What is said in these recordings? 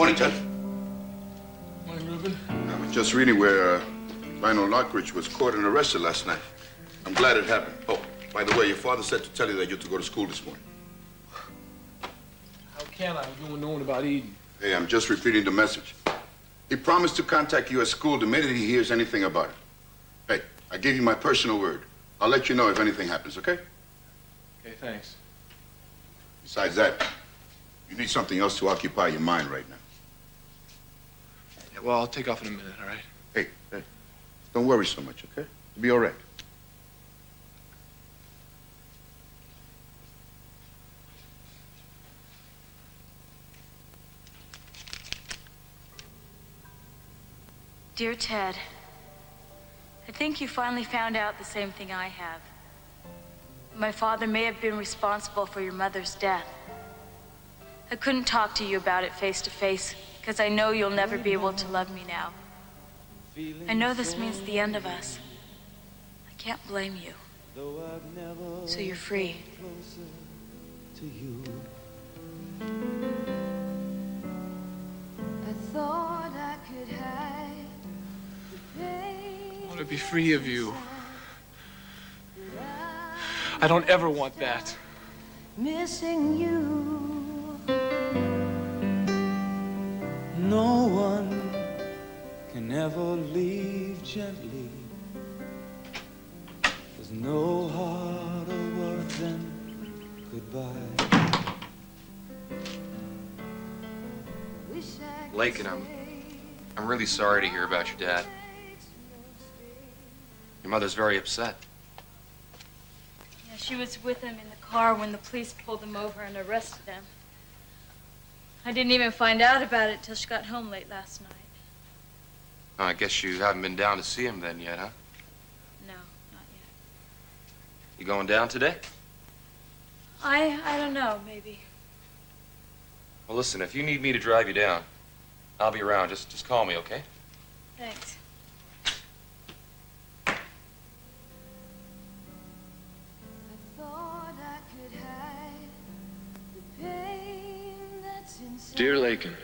Morning, Ted. Morning, Reuben. I was just reading where Lionel Lockridge was caught and arrested last night. I'm glad it happened. Oh, by the way, your father said to tell you that you're to go to school this morning. How can I? You don't know about Eden. Hey, I'm just repeating the message. He promised to contact you at school the minute he hears anything about it. Hey, I gave you my personal word. I'll let you know if anything happens, okay? Okay, thanks. Besides that, you need something else to occupy your mind right now. Yeah, well, I'll take off in a minute, all right? Hey, don't worry so much, okay? You'll be all right. Dear Ted, I think you finally found out the same thing I have. My father may have been responsible for your mother's death. I couldn't talk to you about it face to face because I know you'll never be able to love me now. I know this means the end of us. I can't blame you. So you're free. I thought I could hide the pain. I want to be free of you. I don't ever want that. Missing you. No one can ever leave gently. There's no harder word than goodbye. Lakin, I'm really sorry to hear about your dad. Your mother's very upset. Yeah, she was with him in the car when the police pulled him over and arrested him. I didn't even find out about it till she got home late last night. Oh, I guess you haven't been down to see him then yet, huh? No, not yet. You going down today? I don't know, maybe. Well, listen, if you need me to drive you down, I'll be around. Just call me, okay? Thanks. Dear Lakin,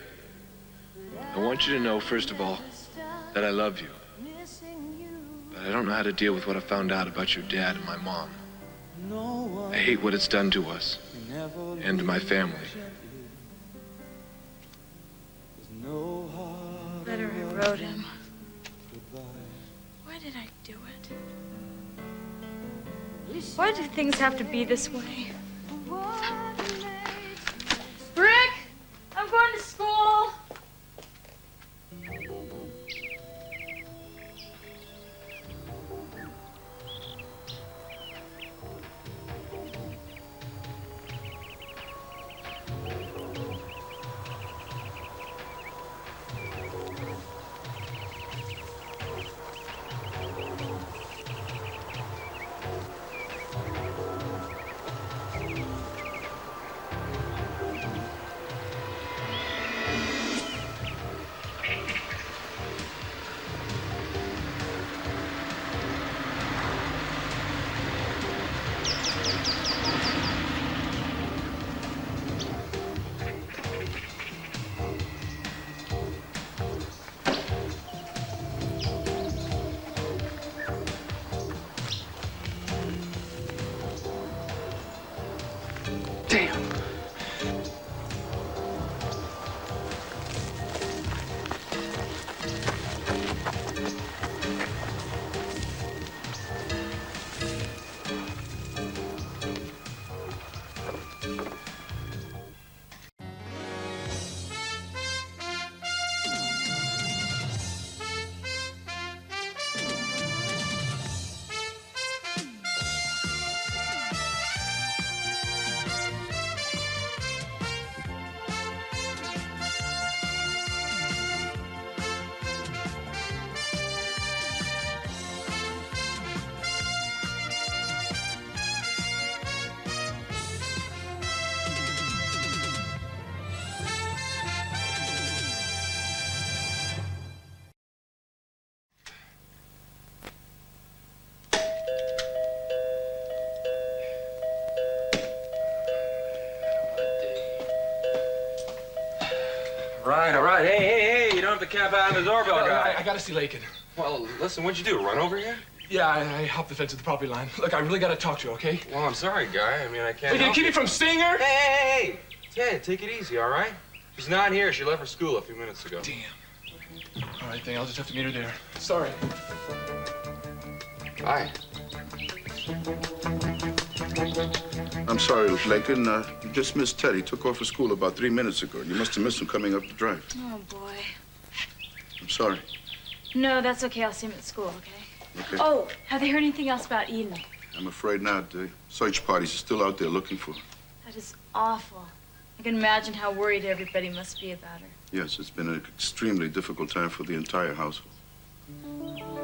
I want you to know, first of all, that I love you. But I don't know how to deal with what I found out about your dad and my mom. I hate what it's done to us and to my family. Letter I wrote him. Why did I do it? Why do things have to be this way? Rick! I'm going to school! right, all right. Hey, you don't have to camp out in the doorbell guy. I gotta see Lakin. Well, listen, what'd you do, run over here? Yeah, I hopped the fence at the property line. Look, I really gotta talk to you, okay? Well, I'm sorry, guy. I mean, I can't Will you help keep you. me from seeing her? Hey! Ted, take it easy, all right? She's not here. She left for school a few minutes ago. Damn. All right, then I'll just have to meet her there. Sorry. Bye. I'm sorry, Lakin. You just missed Ted. He took off for school about 3 minutes ago. You must have missed him coming up the drive. Oh, boy. I'm sorry. No, that's okay. I'll see him at school, okay? Okay. Oh, have they heard anything else about Eden? I'm afraid not. The search parties are still out there looking for her. That is awful. I can imagine how worried everybody must be about her. Yes, it's been an extremely difficult time for the entire household.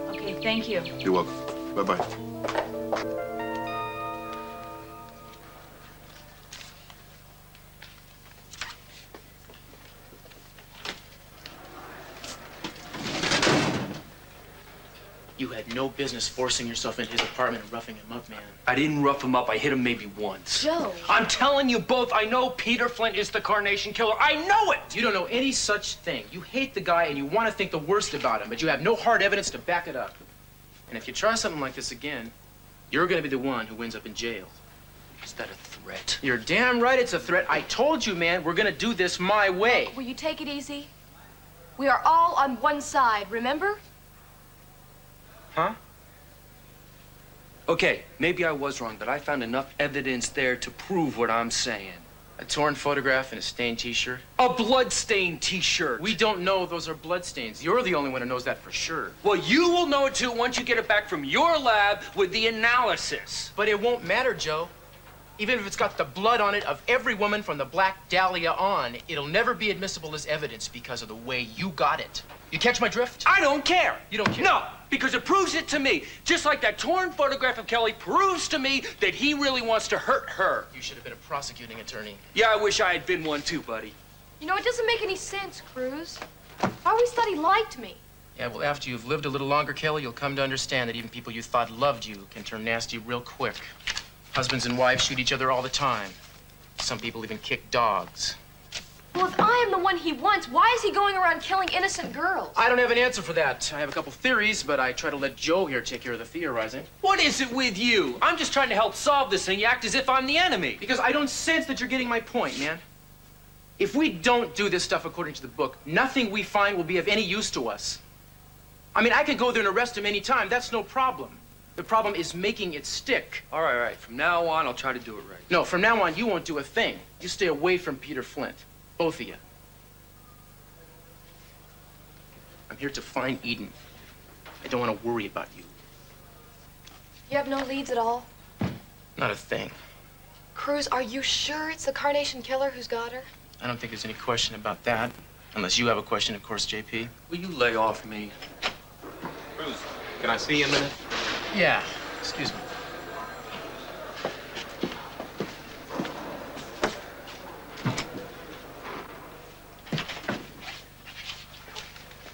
Okay, thank you. You're welcome. Bye-bye. You had no business forcing yourself into his apartment and roughing him up, man. I didn't rough him up. I hit him maybe once. Joe. I'm telling you both, I know Peter Flint is the Carnation Killer. I know it! You don't know any such thing. You hate the guy and you want to think the worst about him, but you have no hard evidence to back it up. And if you try something like this again, you're going to be the one who ends up in jail. Is that a threat? You're damn right it's a threat. I told you, man, we're going to do this my way. Will you take it easy? We are all on one side, remember? Huh? Okay, maybe I was wrong, but I found enough evidence there to prove what I'm saying. A torn photograph and a stained T-shirt? A blood-stained T-shirt. We don't know those are bloodstains. You're the only one who knows that for sure. Well, you will know it too once you get it back from your lab with the analysis. But it won't matter, Joe. Even if it's got the blood on it of every woman from the Black Dahlia on, it'll never be admissible as evidence because of the way you got it. You catch my drift? I don't care. You don't care? No, because it proves it to me. Just like that torn photograph of Kelly proves to me that he really wants to hurt her. You should have been a prosecuting attorney. Yeah, I wish I had been one too, buddy. You know, it doesn't make any sense, Cruz. I always thought he liked me. Yeah, well, after you've lived a little longer, Kelly, you'll come to understand that even people you thought loved you can turn nasty real quick. Husbands and wives shoot each other all the time. Some people even kick dogs. Well, if I am the one he wants, why is he going around killing innocent girls? I don't have an answer for that. I have a couple theories, but I try to let Joe here take care of the theorizing. What is it with you? I'm just trying to help solve this thing. You act as if I'm the enemy. Because I don't sense that you're getting my point, man. If we don't do this stuff according to the book, nothing we find will be of any use to us. I mean, I could go there and arrest him any time. That's no problem. The problem is making it stick. All right. From now on, I'll try to do it right. No, from now on, you won't do a thing. You stay away from Peter Flint. Both of you. I'm here to find Eden. I don't want to worry about you. You have no leads at all? Not a thing. Cruz, are you sure it's the Carnation Killer who's got her? I don't think there's any question about that. Unless you have a question, of course, JP. Will you lay off me? Cruz, can I see you a minute? Yeah. Excuse me.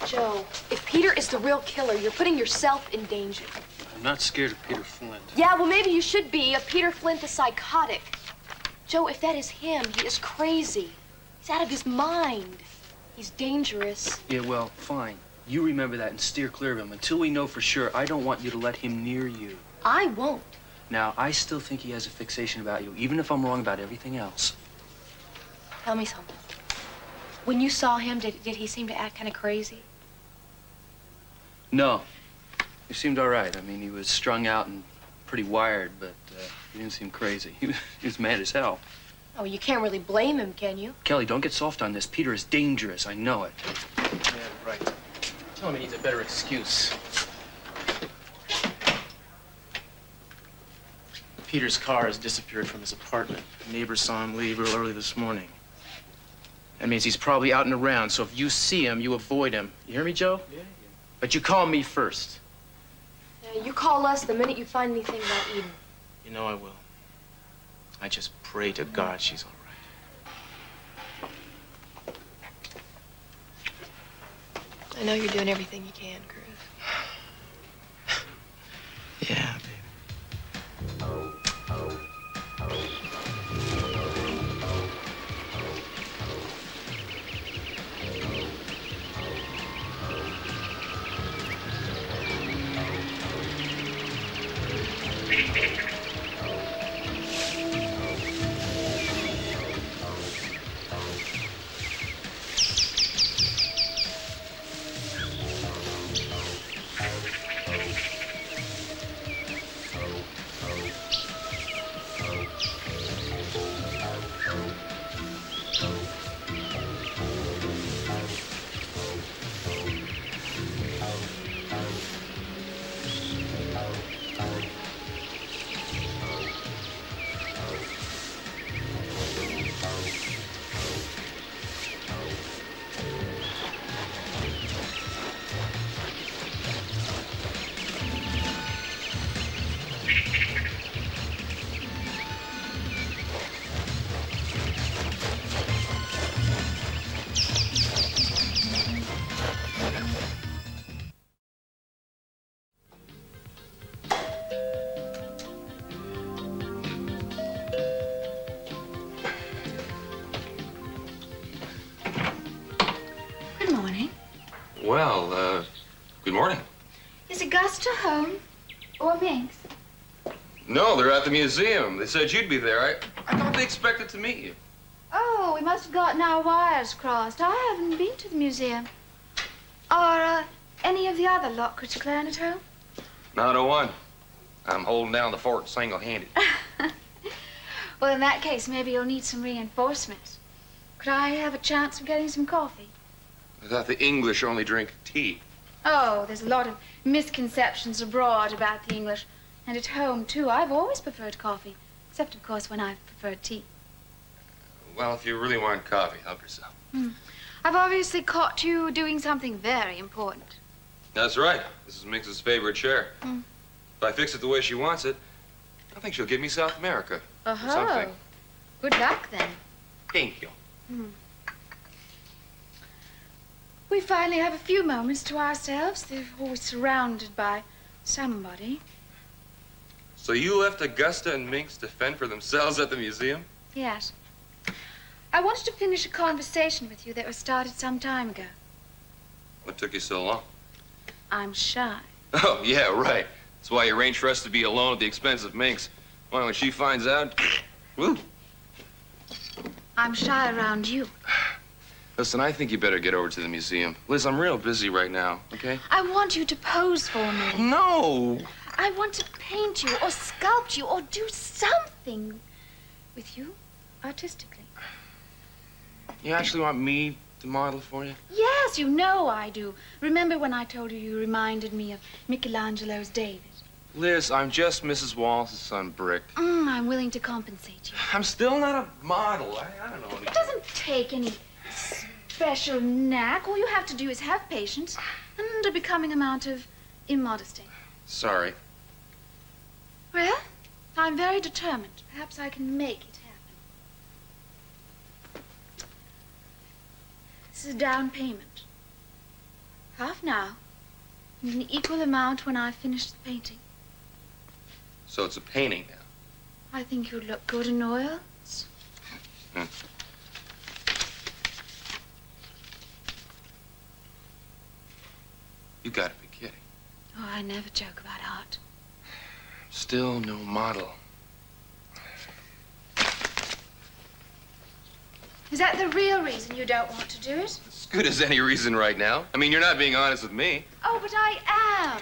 Joe, if Peter is the real killer, you're putting yourself in danger. I'm not scared of Peter Flint. Yeah, well, maybe you should be. A Peter Flint the psychotic. Joe, if that is him, he is crazy. He's out of his mind. He's dangerous. Yeah, well, fine. You remember that and steer clear of him. Until we know for sure, I don't want you to let him near you. I won't. Now, I still think he has a fixation about you, even if I'm wrong about everything else. Tell me something. When you saw him, did he seem to act kind of crazy? No. He seemed all right. I mean, he was strung out and pretty wired, but he didn't seem crazy. He was mad as hell. Oh, you can't really blame him, can you? Kelly, don't get soft on this. Peter is dangerous. I know it. Yeah, right. Tell him he needs a better excuse. Peter's car has disappeared from his apartment. Neighbors saw him leave real early this morning. That means he's probably out and around, so if you see him, you avoid him. You hear me, Joe? Yeah. But you call me first. Yeah, you call us the minute you find anything about Eden. You know I will. I just pray to God she's all right. I know you're doing everything you can, Cruz. Yeah, baby. Well, good morning. Is Augusta home? Or Minx? No, they're at the museum. They said you'd be there. I thought they expected to meet you. Oh, we must have gotten our wires crossed. I haven't been to the museum. Are any of the other Lockridge clan at home? Not a one. I'm holding down the fort single-handed. Well, in that case, maybe you'll need some reinforcements. Could I have a chance of getting some coffee? I thought the English only drink tea. Oh, there's a lot of misconceptions abroad about the English. And at home, too. I've always preferred coffee. Except, of course, when I've preferred tea. Well, if you really want coffee, help yourself. I've obviously caught you doing something very important. That's right. This is Minx's favorite chair. If I fix it the way she wants it, I think she'll give me South America. Or something. Good luck, then. Thank you. We finally have a few moments to ourselves. They're always surrounded by somebody. So you left Augusta and Minx to fend for themselves at the museum? Yes. I wanted to finish a conversation with you that was started some time ago. What took you so long? I'm shy. Oh, yeah, right. That's why you arranged for us to be alone at the expense of Minx. Why, when she finds out, woo. I'm shy around you. Listen, I think you better get over to the museum. Liz, I'm real busy right now, okay? I want you to pose for me. No! I want to paint you or sculpt you or do something with you artistically. You actually want me to model for you? Yes, you know I do. Remember when I told you you reminded me of Michelangelo's David? Liz, I'm just Mrs. Wallace's son, Brick. I'm willing to compensate you. I'm still not a model. I don't know anything. It doesn't take any special knack. All you have to do is have patience and a becoming amount of immodesty. Sorry. Well, I'm very determined. Perhaps I can make it happen. This is a down payment. Half now, and an equal amount when I've finished the painting. So it's a painting now? I think you'd look good in oils. You gotta be kidding. Oh, I never joke about art. Still no model. Is that the real reason you don't want to do it? As good as any reason right now. I mean, you're not being honest with me. Oh, but I am.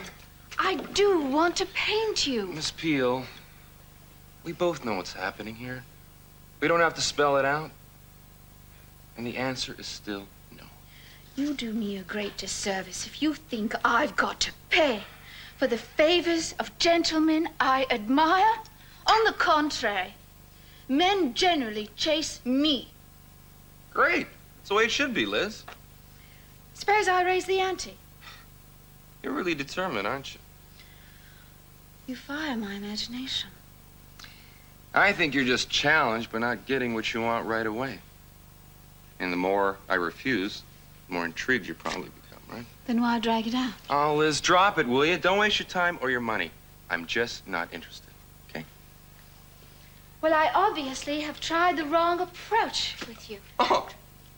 I do want to paint you. Miss Peel, we both know what's happening here. We don't have to spell it out. And the answer is still no. You do me a great disservice if you think I've got to pay for the favors of gentlemen I admire. On the contrary, men generally chase me. Great. That's the way it should be, Liz. Suppose I raise the ante. You're really determined, aren't you? You fire my imagination. I think you're just challenged by not getting what you want right away. And the more I refuse, the more intrigued you probably become, right? Then why drag it out? Oh, Liz, drop it, will you? Don't waste your time or your money. I'm just not interested, okay? Well, I obviously have tried the wrong approach with you. Oh,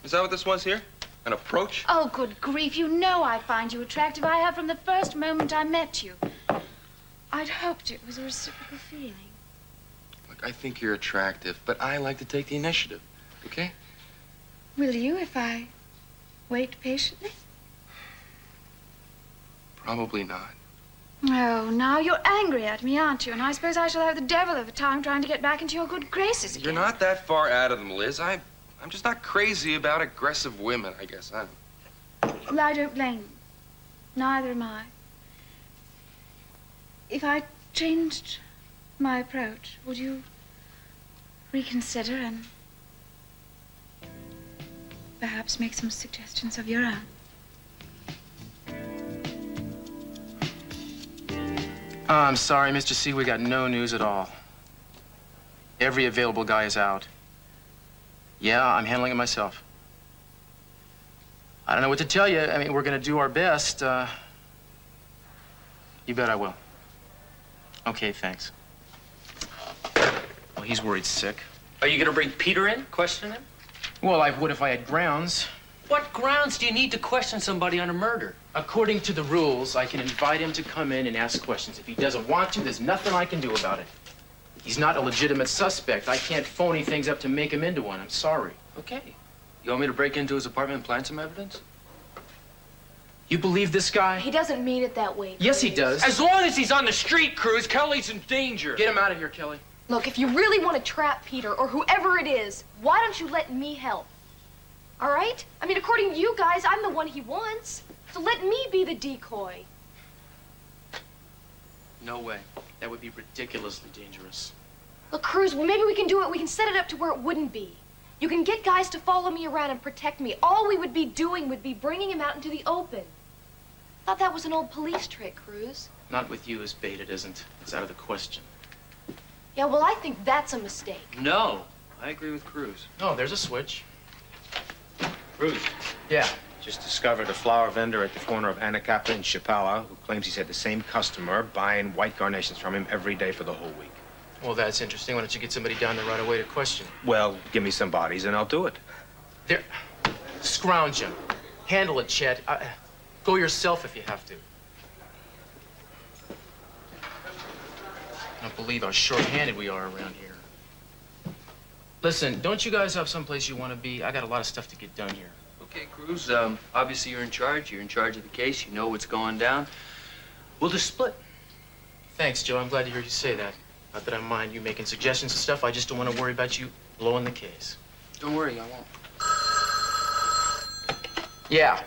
is that what this was here? An approach? Oh, good grief. You know I find you attractive. I have from the first moment I met you. I'd hoped it was a reciprocal feeling. Look, I think you're attractive, but I like to take the initiative, okay? Will you if I wait patiently? Probably not. Oh, now you're angry at me, aren't you? And I suppose I shall have the devil of a time trying to get back into your good graces again. You're not that far out of them, Liz. I'm just not crazy about aggressive women, I guess. Well, I don't blame you. Neither am I. If I changed my approach, would you reconsider and perhaps make some suggestions of your own? I'm sorry, Mr. C. We got no news at all. Every available guy is out. Yeah, I'm handling it myself. I don't know what to tell you. I mean, we're going to do our best. You bet I will. Okay, thanks. Well, he's worried sick. Are you going to bring Peter in, question him? Well, I would if I had grounds. What grounds do you need to question somebody on a murder? According to the rules, I can invite him to come in and ask questions. If he doesn't want to, there's nothing I can do about it. He's not a legitimate suspect. I can't phony things up to make him into one. I'm sorry. Okay. You want me to break into his apartment and plant some evidence? You believe this guy? He doesn't mean it that way. Yes, he Cruz. does. As long as he's on the street, Cruz, Kelly's in danger. Get him out of here, Kelly. Look, if you really want to trap Peter, or whoever it is, why don't you let me help? All right? I mean, according to you guys, I'm the one he wants. So let me be the decoy. No way. That would be ridiculously dangerous. Look, Cruz, well, maybe we can do it. We can set it up to where it wouldn't be. You can get guys to follow me around and protect me. All we would be doing would be bringing him out into the open. Thought that was an old police trick, Cruz. Not with you as bait, it isn't. It's out of the question. Yeah, well, I think that's a mistake. No. I agree with Cruz. Oh, there's a switch. Cruz, Yeah. just discovered a flower vendor at the corner of Anacapa and Chapala who claims he's had the same customer buying white carnations from him every day for the whole week. Well, that's interesting. Why don't you get somebody down there right away to question him? Well, give me some bodies and I'll do it. There. Scrounge him. Handle it, Chet. Go yourself if you have to. I don't believe how short-handed we are around here. Listen, don't you guys have someplace you want to be? I got a lot of stuff to get done here. Okay, Cruz. Obviously you're in charge. You're in charge of the case. You know what's going down. We'll just split. Thanks, Joe. I'm glad to hear you say that. Not that I mind you making suggestions and stuff. I just don't want to worry about you blowing the case. Don't worry, I won't. Yeah.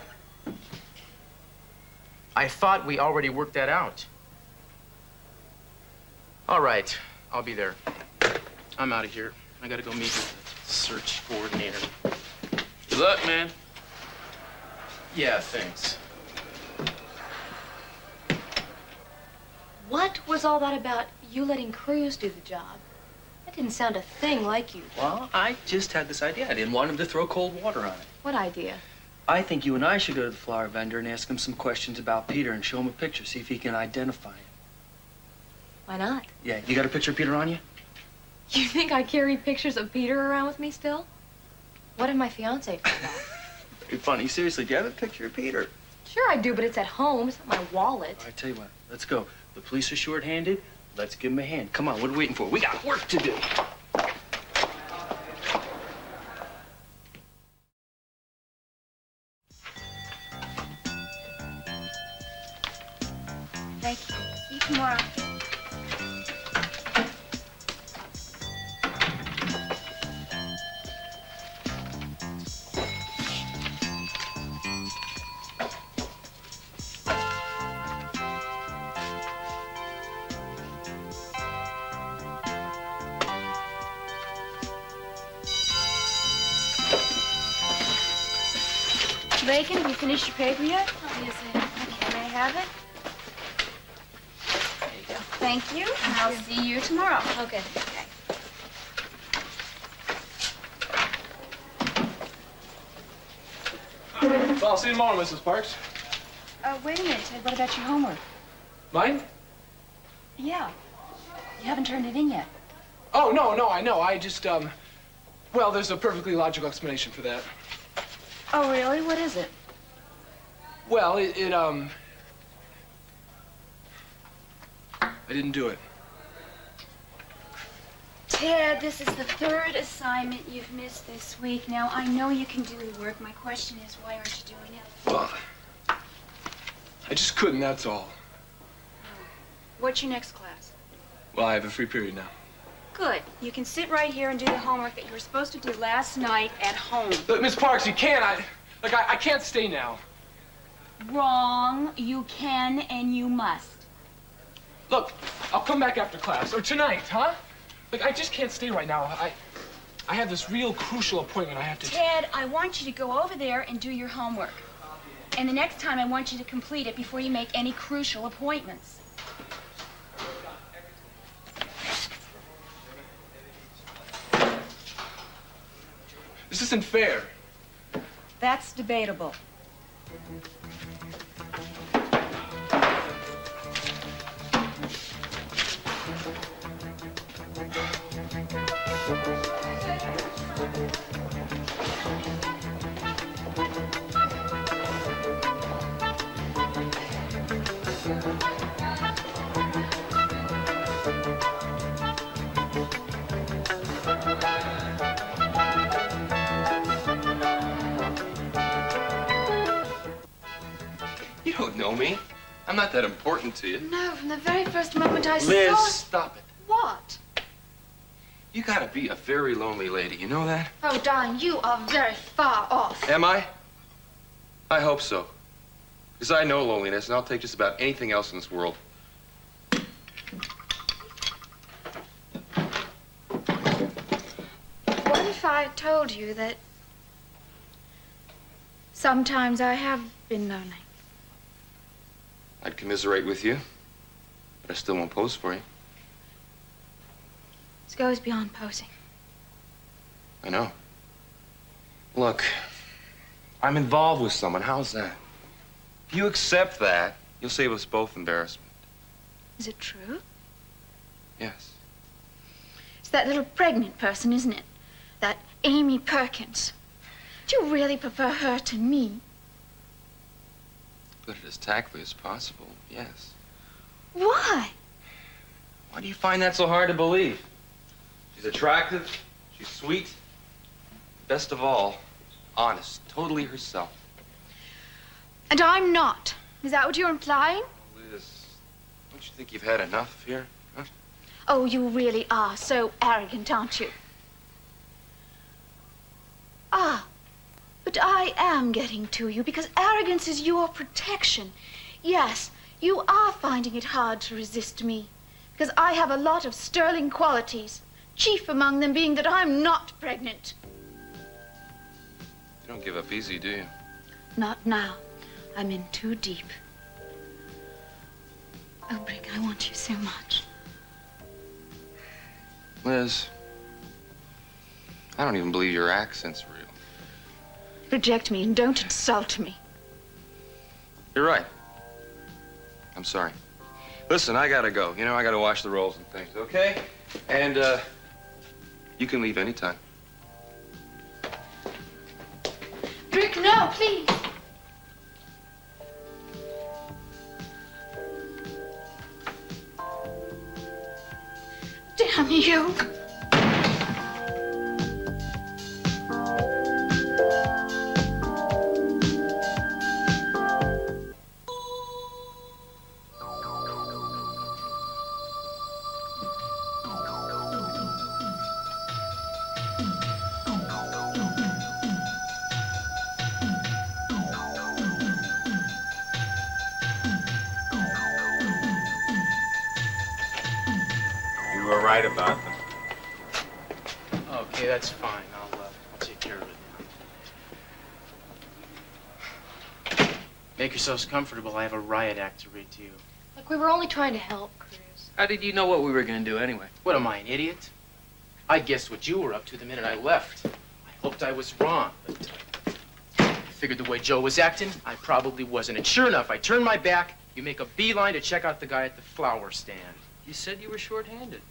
I thought we already worked that out. All right. I'll be there. I'm out of here. I gotta go meet with the search coordinator. Good luck, man. Yeah, thanks. What was all that about you letting Cruz do the job? That didn't sound a thing like you. Well, I just had this idea. I didn't want him to throw cold water on it. What idea? I think you and I should go to the flower vendor and ask him some questions about Peter and show him a picture, see if he can identify him. Why not? Yeah, you got a picture of Peter on you? You think I carry pictures of Peter around with me still? What did my fiance find out? Very funny. Seriously, do you have a picture of Peter? Sure I do, but it's at home. It's not my wallet. I tell you what, let's go. The police are short-handed. Let's give him a hand. Come on, what are we waiting for? We got work to do. Thank you. See you tomorrow. Bacon, have you finished your paper yet? Oh, yes, I am. Okay, may I have it? There you go. Thank you, and I'll see you tomorrow. Okay. Well, I'll see you tomorrow, Mrs. Parks. Wait a minute, Ted. What about your homework? Mine? Yeah. You haven't turned it in yet. Oh, no, I know. I just, well, there's a perfectly logical explanation for that. Oh, really? What is it? Well, I didn't do it. Ted, this is the third assignment you've missed this week. Now, I know you can do the work. My question is, why aren't you doing it? Well, I just couldn't, that's all. What's your next class? Well, I have a free period now. Good. You can sit right here and do the homework that you were supposed to do last night at home. Look, Miss Parks, you can't. I can't stay now. Wrong. You can and you must. Look, I'll come back after class. Or tonight, huh? Look, I just can't stay right now. I have this real crucial appointment I have to... Ted, I want you to go over there and do your homework. And the next time I want you to complete it before you make any crucial appointments. This isn't fair. That's debatable. know me. I'm not that important to you. No, from the very first moment I Liz, saw... stop it. What? You gotta be a very lonely lady, you know that? Oh, darling, you are very far off. Am I? I hope so. Because I know loneliness, and I'll take just about anything else in this world. What if I told you that sometimes I have been lonely? I'd commiserate with you, but I still won't pose for you. This goes beyond posing. I know. Look, I'm involved with someone. How's that? If you accept that, you'll save us both embarrassment. Is it true? Yes. It's that little pregnant person, isn't it? That Amy Perkins. Do you really prefer her to me? Put it as tactfully as possible, yes. Why? Why do you find that so hard to believe? She's attractive, she's sweet, best of all, honest, totally herself. And I'm not. Is that what you're implying? Liz, don't you think you've had enough here? Huh? Oh, you really are so arrogant, aren't you? Ah, but I am getting to you because arrogance is your protection. Yes, you are finding it hard to resist me because I have a lot of sterling qualities, chief among them being that I'm not pregnant. You don't give up easy, do you? Not now. I'm in too deep. Oh, Brick, I want you so much. Liz, I don't even believe your accent's real. Reject me and don't insult me. You're right. I'm sorry. Listen, I gotta go. You know, I gotta wash the rolls and things, okay? And, you can leave anytime. Brick, no, please. Damn you. You were right about them. Okay, that's fine. I'll take care of it now. Make yourselves comfortable. I have a riot act to read to you. Look, we were only trying to help, Cruz. How did you know what we were gonna do anyway? What am I, an idiot? I guessed what you were up to the minute I left. I hoped I was wrong, but I figured the way Joe was acting, I probably wasn't. And sure enough, I turned my back. You make a beeline to check out the guy at the flower stand. You said you were short-handed.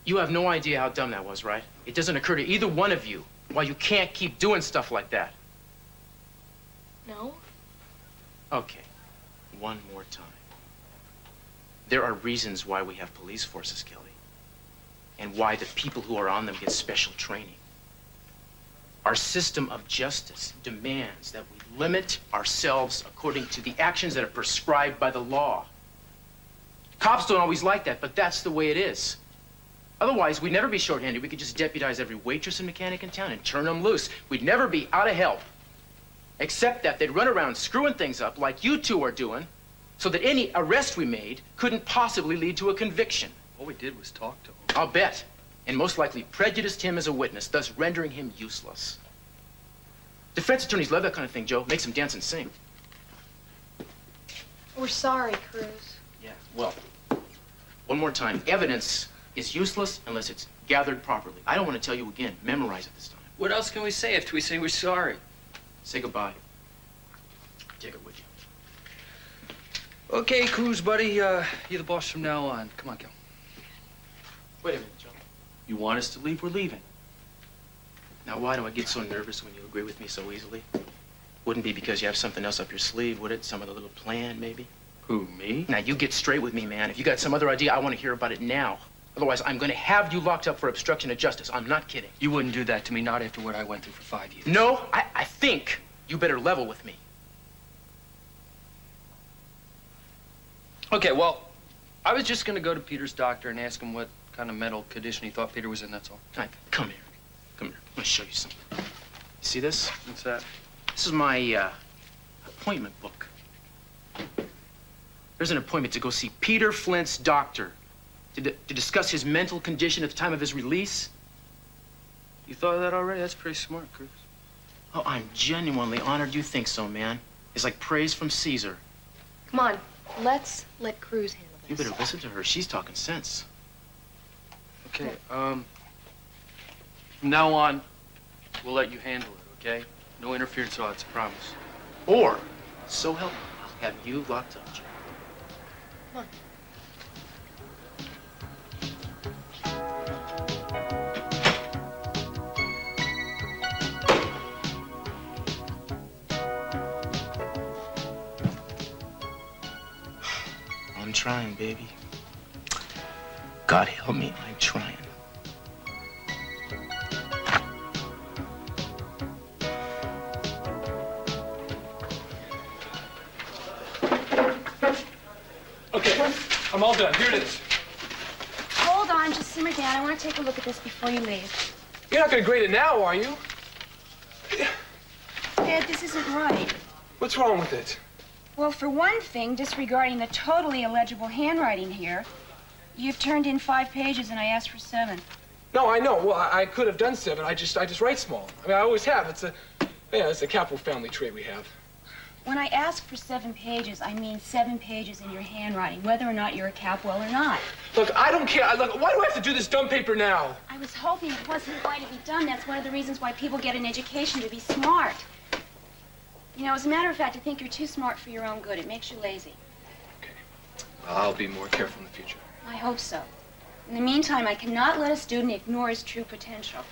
You have no idea how dumb that was, right? It doesn't occur to either one of you why you can't keep doing stuff like that. No? Okay, one more time. There are reasons why we have police forces, Kelly, and why the people who are on them get special training. Our system of justice demands that we limit ourselves according to the actions that are prescribed by the law. Cops don't always like that, but that's the way it is. Otherwise, we'd never be shorthanded. We could just deputize every waitress and mechanic in town and turn them loose. We'd never be out of help. Except that they'd run around screwing things up like you two are doing, so that any arrest we made couldn't possibly lead to a conviction. All we did was talk to him. I'll bet. And most likely prejudiced him as a witness, thus rendering him useless. Defense attorneys love that kind of thing, Joe. Makes them dance and sing. We're sorry, Cruz. Yeah, well, one more time. Evidence is useless unless it's gathered properly. I don't want to tell you again. Memorize it this time. What else can we say after we say we're sorry? Say goodbye. Take it with you. Okay, Cruz, buddy, you're the boss from now on. Come on, Kel. Wait a minute, Joe. You want us to leave? We're leaving. Now, why do I get so nervous when you agree with me so easily? Wouldn't be because you have something else up your sleeve, would it? Some other little plan, maybe? Who, me? Now, you get straight with me, man. If you got some other idea, I want to hear about it now. Otherwise, I'm going to have you locked up for obstruction of justice. I'm not kidding. You wouldn't do that to me, not after what I went through for 5 years. No, I think you better level with me. Okay, well, I was just gonna go to Peter's doctor and ask him what kind of mental condition he thought Peter was in, that's all. Come here. Come here. I'm gonna show you something. You see this? What's that? This is my appointment book. There's an appointment to go see Peter Flint's doctor to discuss his mental condition at the time of his release. You thought of that already? That's pretty smart, Cruz. Oh, I'm genuinely honored you think so, man. It's like praise from Caesar. Come on, let's let Cruz handle You this. better listen to her. She's talking sense. Okay, from now on, we'll let you handle it, okay? No interference odds, promise. Or, so help me, I'll have you locked up, Jim. Come on. I'm trying, baby. God help me, I'm trying. Okay, I'm all done. Here it is. Hold on, just simmer down. I want to take a look at this before you leave. You're not going to grade it now, are you? Ed, this isn't right. What's wrong with it? Well, for one thing, disregarding the totally illegible handwriting here, you've turned in 5 pages and I asked for 7. No, I know. Well, I could have done 7. I just write small. I mean, I always have. It's a Capel family trait we have. When I ask for 7 pages, I mean 7 pages in your handwriting, whether or not you're a Capwell or not. Look, I don't care. Look, why do I have to do this dumb paper now? I was hoping it wasn't going to be done. That's one of the reasons why people get an education, to be smart. You know, as a matter of fact, I think you're too smart for your own good. It makes you lazy. Okay. I'll be more careful in the future. I hope so. In the meantime, I cannot let a student ignore his true potential.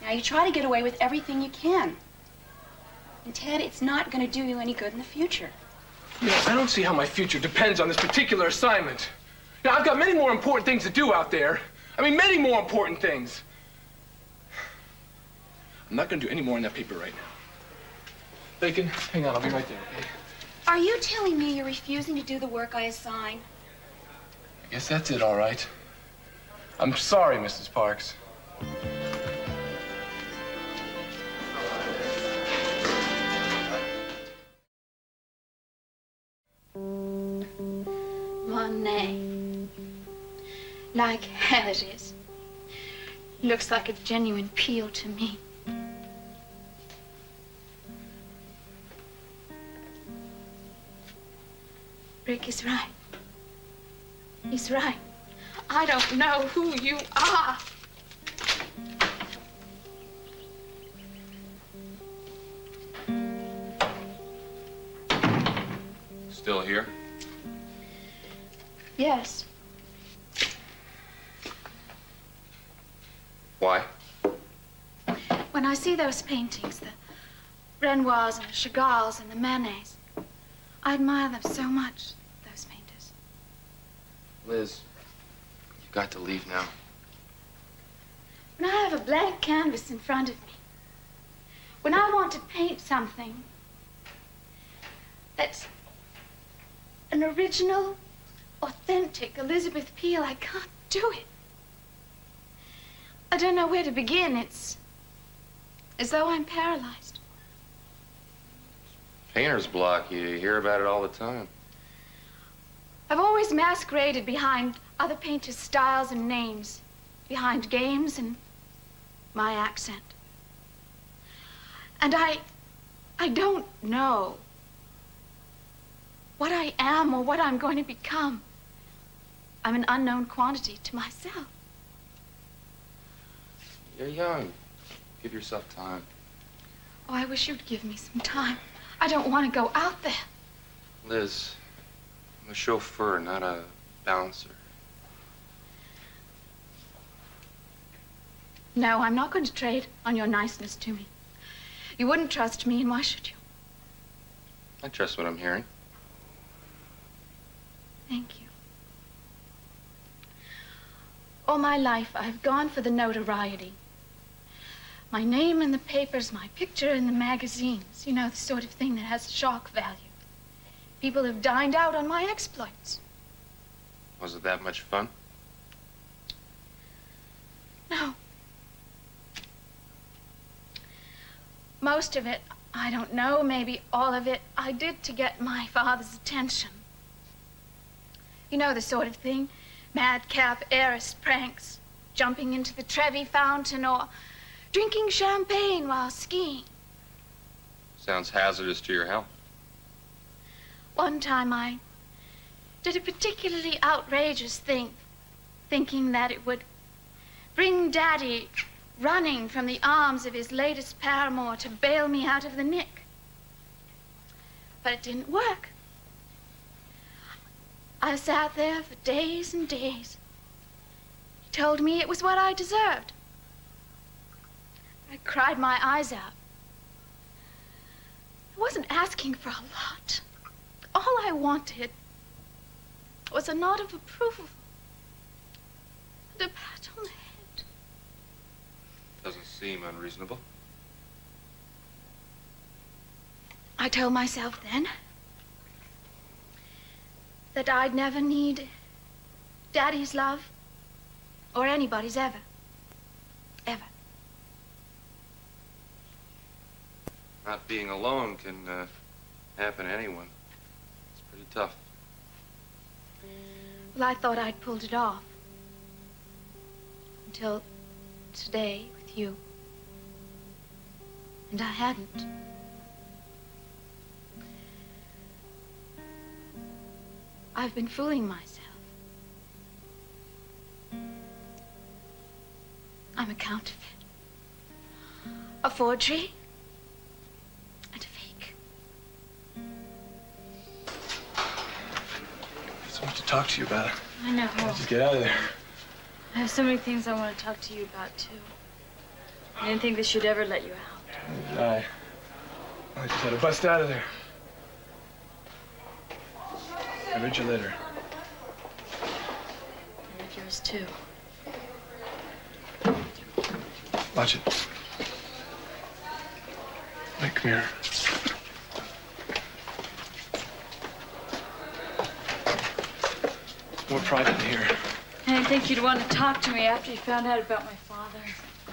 Now, you try to get away with everything you can. And Ted, it's not going to do you any good in the future. Yeah, I don't see how my future depends on this particular assignment. Now, I've got many more important things to do out there. I mean, many more important things. I'm not going to do any more on that paper right now. Bacon, hang on, I'll be right there, okay? Are you telling me you're refusing to do the work I assign? I guess that's it, all right. I'm sorry, Mrs. Parks. Monet. Like hell it is. Looks like a genuine peel to me. Rick is right. He's right. I don't know who you are. Still here? Yes. Why? When I see those paintings, the Renoirs and the Chagalls and the Manets, I admire them so much, those painters. Liz, you've got to leave now. When I have a blank canvas in front of me, when I want to paint something that's an original, authentic Elizabeth Peel, I can't do it. I don't know where to begin. It's as though I'm paralyzed. Painter's block, you hear about it all the time. I've always masqueraded behind other painters' styles and names, behind games and my accent. And I don't know what I am or what I'm going to become. I'm an unknown quantity to myself. You're young. Give yourself time. Oh, I wish you'd give me some time. I don't want to go out there. Liz, I'm a chauffeur, not a bouncer. No, I'm not going to trade on your niceness to me. You wouldn't trust me, and why should you? I trust what I'm hearing. Thank you. All my life, I've gone for the notoriety. My name in the papers, my picture in the magazines. You know, the sort of thing that has shock value. People have dined out on my exploits. Was it that much fun? No. Most of it, I don't know, maybe all of it, I did to get my father's attention. You know the sort of thing. Madcap heiress pranks, jumping into the Trevi fountain, or drinking champagne while skiing. Sounds hazardous to your health. One time I did a particularly outrageous thing, thinking that it would bring Daddy running from the arms of his latest paramour to bail me out of the nick. But it didn't work. I sat there for days and days. He told me it was what I deserved. I cried my eyes out. I wasn't asking for a lot. All I wanted was a nod of approval and a pat on the head. Doesn't seem unreasonable. I told myself then that I'd never need Daddy's love or anybody's ever. Ever. Not being alone can happen to anyone. It's pretty tough. Well, I thought I'd pulled it off. Until today with you. And I hadn't. I've been fooling myself. I'm a counterfeit. A forgery. And a fake. So much to talk to you about. I know. Just get out of there. I have so many things I want to talk to you about, too. I didn't think they should ever let you out. I just had to bust out of there. I read your letter. I read yours, too. Watch it. Wait, come here. It's more private in here. I didn't think you'd want to talk to me after you found out about my father.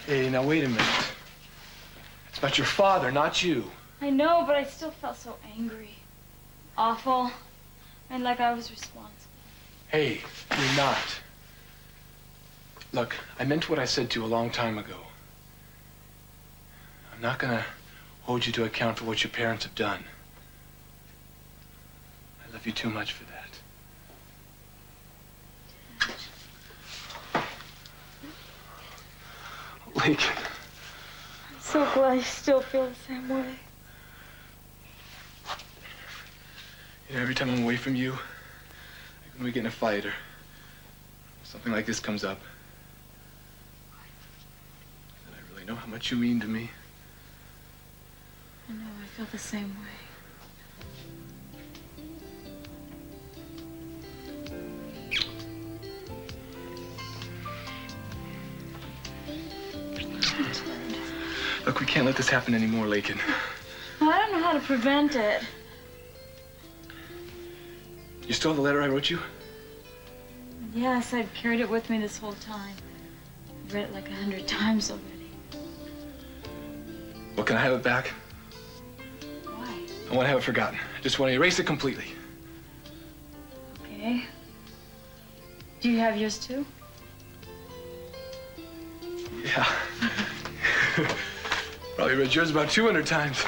Hey, now wait a minute. It's about your father, not you. I know, but I still felt so angry. Awful. And like I was responsible. Hey, you're not. Look, I meant what I said to you a long time ago. I'm not gonna hold you to account for what your parents have done. I love you too much for that. Lincoln. I'm so glad you still feel the same way. You know, every time I'm away from you, like when we get in a fight or something like this comes up, I really know how much you mean to me. I know, I feel the same way. Look, we can't let this happen anymore, Lakin. Well, I don't know how to prevent it. You still have the letter I wrote you? Yes, I've carried it with me this whole time. I've read it like 100 times already. Well, can I have it back? Why? I want to have it forgotten. I just want to erase it completely. Okay. Do you have yours too? Yeah. Probably read yours about 200 times.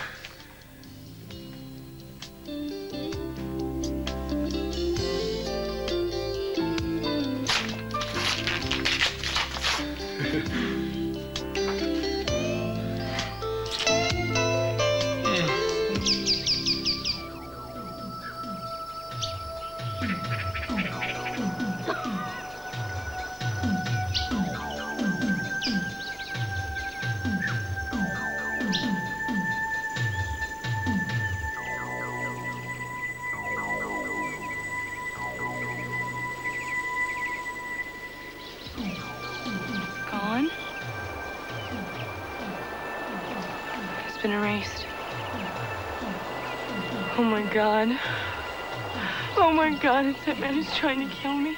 Gone? It's been erased. Oh my God. Oh my God, it's that man who's trying to kill me.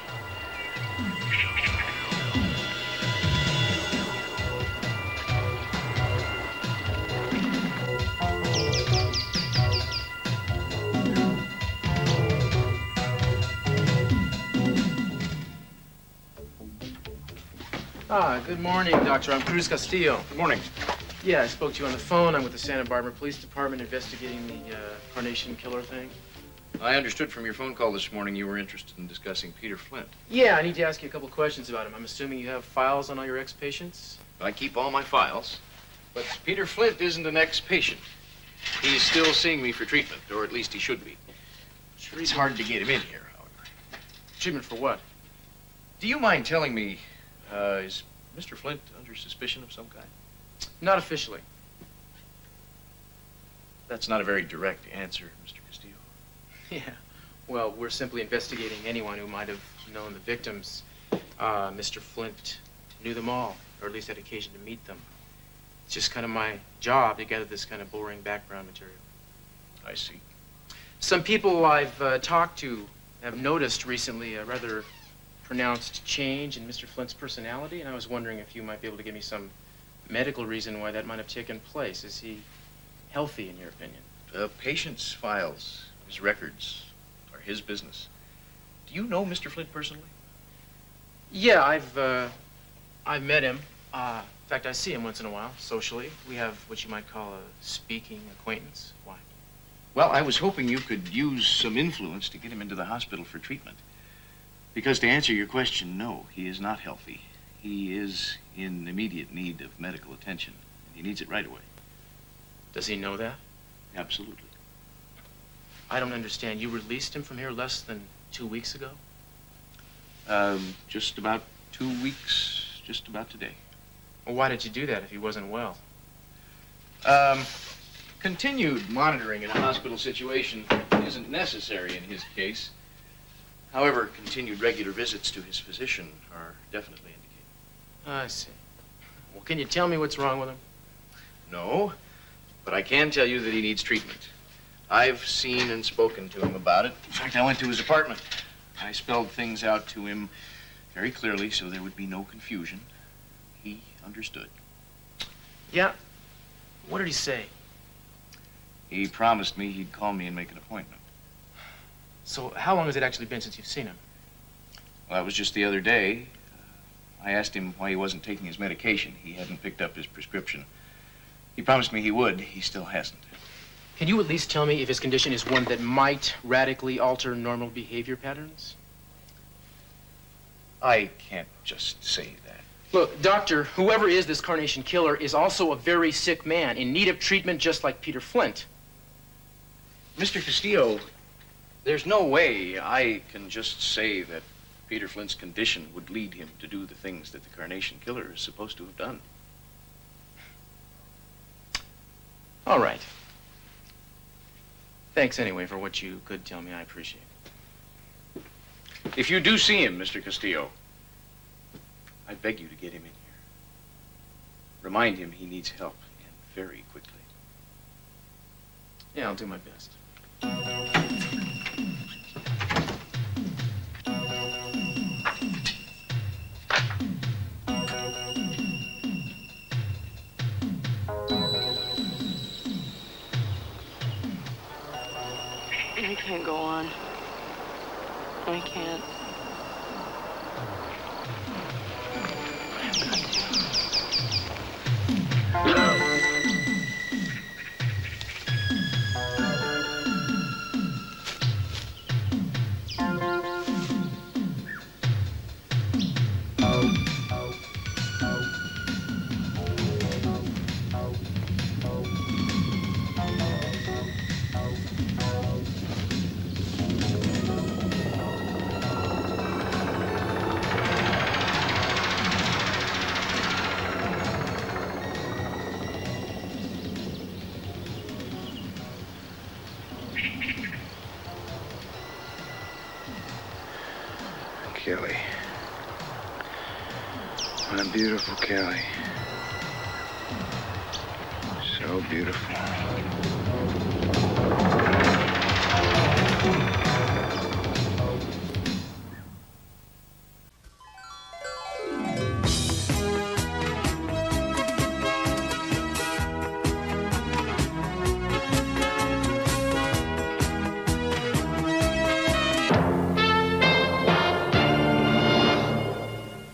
Good morning, Doctor. I'm Cruz Castillo. Good morning. Yeah, I spoke to you on the phone. I'm with the Santa Barbara Police Department investigating the Carnation Killer thing. I understood from your phone call this morning you were interested in discussing Peter Flint. Yeah, I need to ask you a couple questions about him. I'm assuming you have files on all your ex-patients? I keep all my files, but Peter Flint isn't an ex-patient. He's still seeing me for treatment, or at least he should be. It's hard to get him in here, however. Treatment for what? Do you mind telling me, is Mr. Flint under suspicion of some kind? Not officially. That's not a very direct answer, Mr. Castillo. Yeah. Well, we're simply investigating anyone who might have known the victims. Mr. Flint knew them all, or at least had occasion to meet them. It's just kind of my job to gather this kind of boring background material. I see. Some people I've talked to have noticed recently a rather pronounced change in Mr. Flint's personality, and I was wondering if you might be able to give me some medical reason why that might have taken place. Is he healthy, in your opinion? Patient's files, his records, are his business. Do you know Mr. Flint personally? Yeah, I've met him. In fact, I see him once in a while, socially. We have what you might call a speaking acquaintance. Why? Well, I was hoping you could use some influence to get him into the hospital for treatment. Because to answer your question, no, he is not healthy. He is in immediate need of medical attention. He needs it right away. Does he know that? Absolutely. I don't understand. You released him from here less than 2 weeks ago? Just about 2 weeks, just about today. Well, why did you do that if he wasn't well? Continued monitoring in a hospital situation isn't necessary in his case. However, continued regular visits to his physician are definitely indicated. I see. Well, can you tell me what's wrong with him? No, but I can tell you that he needs treatment. I've seen and spoken to him about it. In fact, I went to his apartment. I spelled things out to him very clearly so there would be no confusion. He understood. Yeah? What did he say? He promised me he'd call me and make an appointment. So how long has it actually been since you've seen him? Well, that was just the other day. I asked him why he wasn't taking his medication. He hadn't picked up his prescription. He promised me he would. He still hasn't. Can you at least tell me if his condition is one that might radically alter normal behavior patterns? I can't just say that. Look, Doctor, whoever is this Carnation Killer is also a very sick man in need of treatment just like Peter Flint. Mr. Castillo, there's no way I can just say that Peter Flint's condition would lead him to do the things that the Carnation Killer is supposed to have done. All right. Thanks anyway for what you could tell me. I appreciate it. If you do see him, Mr. Castillo, I beg you to get him in here. Remind him he needs help, and very quickly. Yeah, I'll do my best. I can't go on. I can't. Kelly. My beautiful Kelly. So beautiful.